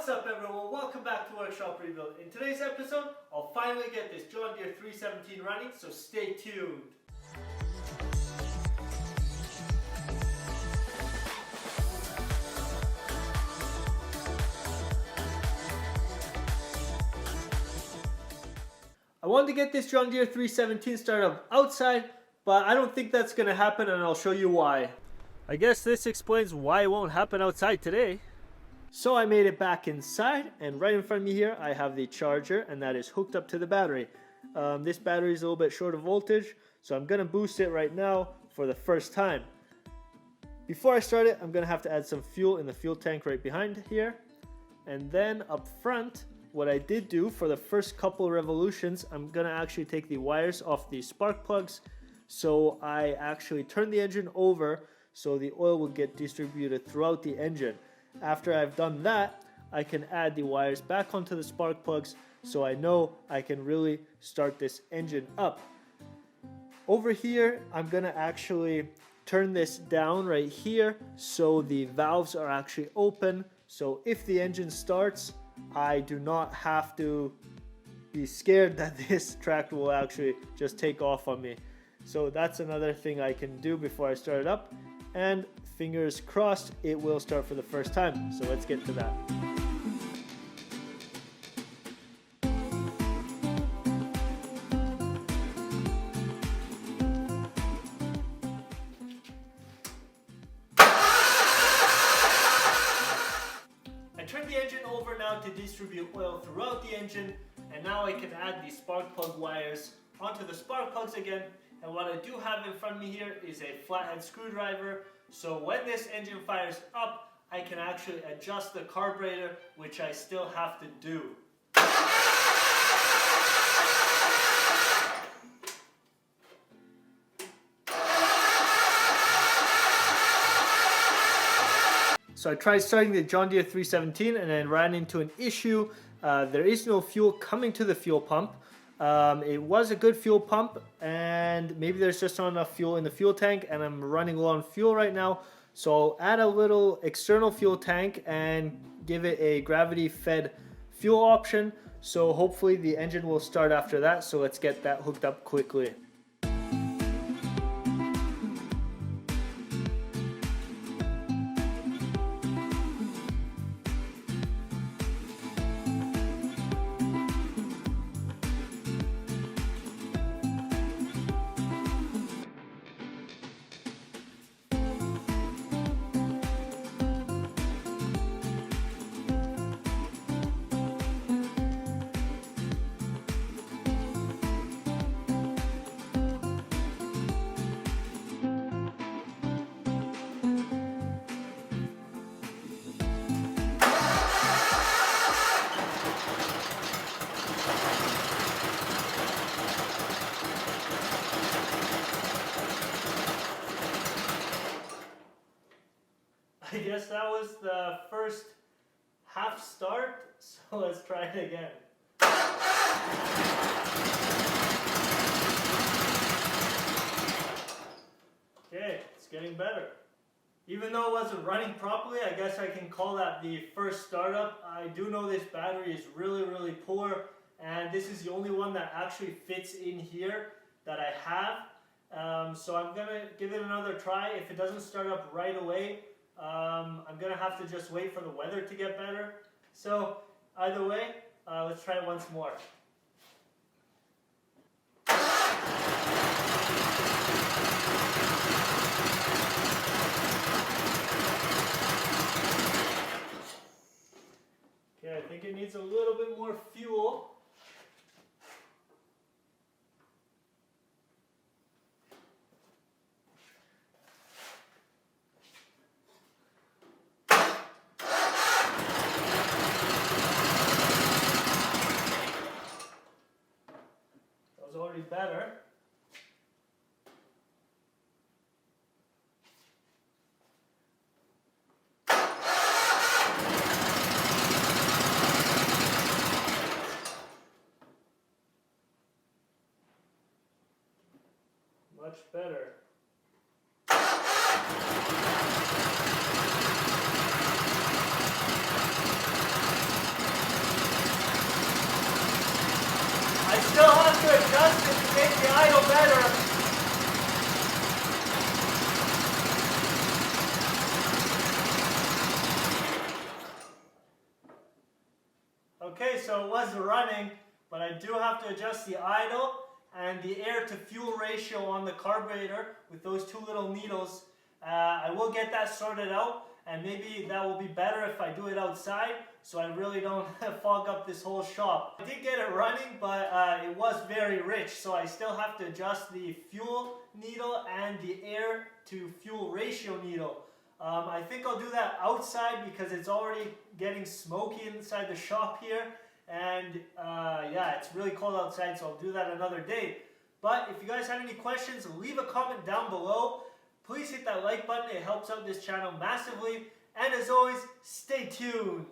What's up everyone, welcome back to Workshop Rebuild. In today's episode, I'll finally get this John Deere 317 running, so stay tuned. I wanted to get this John Deere 317 started up outside, but I don't think that's going to happen, and I'll show you why. I guess this explains why it won't happen outside today. So I made it back inside, and right in front of me here I have the charger, and that is hooked up to the battery. This battery is a little bit short of voltage, so I'm going to boost it right now for the first time. Before I start it, I'm going to have to add some fuel in the fuel tank right behind here. And then up front, what I did do for the first couple revolutions, I'm going to actually take the wires off the spark plugs. So I actually turn the engine over so the oil will get distributed throughout the engine. After I've done that, I can add the wires back onto the spark plugs so I know I can really start this engine up. Over here, I'm going to actually turn this down right here so the valves are actually open. So if the engine starts, I do not have to be scared that this tractor will actually just take off on me. So that's another thing I can do before I start it up. And fingers crossed, it will start for the first time. So let's get to that. I turned the engine over now to distribute oil throughout the engine, and now I can add the spark plug wires onto the spark plugs again. And what I do have in front of me here is a flathead screwdriver. So when this engine fires up, I can actually adjust the carburetor, which I still have to do. So I tried starting the John Deere 317 and then ran into an issue. There is no fuel coming to the fuel pump. It was a good fuel pump, and maybe there's just not enough fuel in the fuel tank, and I'm running low on fuel right now. So I'll add a little external fuel tank and give it a gravity fed fuel option. So hopefully the engine will start after that. So let's get that hooked up quickly. I guess that was the first half start, so let's try it again. Okay, it's getting better. Even though it wasn't running properly, I guess I can call that the first startup. I do know this battery is really poor, and this is the only one that actually fits in here that I have. So I'm gonna give it another try. If it doesn't start up right away, I'm gonna have to just wait for the weather to get better. So either way, let's try it once more. Okay, I think it needs a little bit more fuel. Already better. Much better. idle better. Okay, so it was running, but I do have to adjust the idle and the air to fuel ratio on the carburetor with those two little needles. I will get that sorted out, and maybe that will be better if I do it outside, so I really don't fog up this whole shop. I did get it running, but it was very rich, so I still have to adjust the fuel needle and the air to fuel ratio needle. I think I'll do that outside because it's already getting smoky inside the shop here, and yeah, it's really cold outside, so I'll do that another day. But if you guys have any questions, leave a comment down below. Please hit that like button, it helps out this channel massively. And as always, stay tuned.